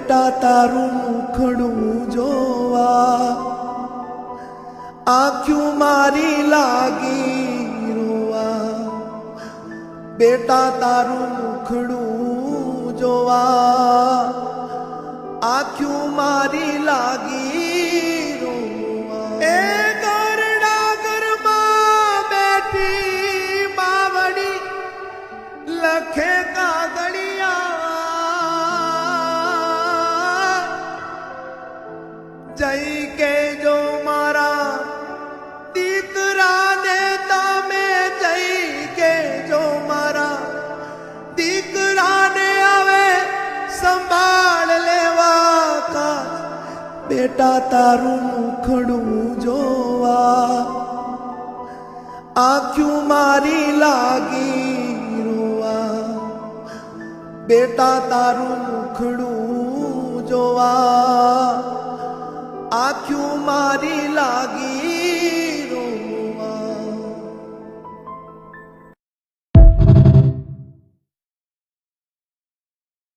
બેટા તારું મુખડું જોવા આંખ્યું મારી લાગી રોવા બેટા તારું મુખડું જોવા આંખ્યું મારી લાગી રોવા એ ગરડા ઘરમાં બેઠી માવડી લખે કાગળિયા જઈ કેજો મારા દીકરાને તમે જઈ કેજો મારા દીકરાને હવે સંભાળ લેવા કા બેટા તારું મુખડું જોવા આંખ્યું મારી લાગી રોવા બેટા તારું મુખડું જોવા આંખ્યું મારી લાગી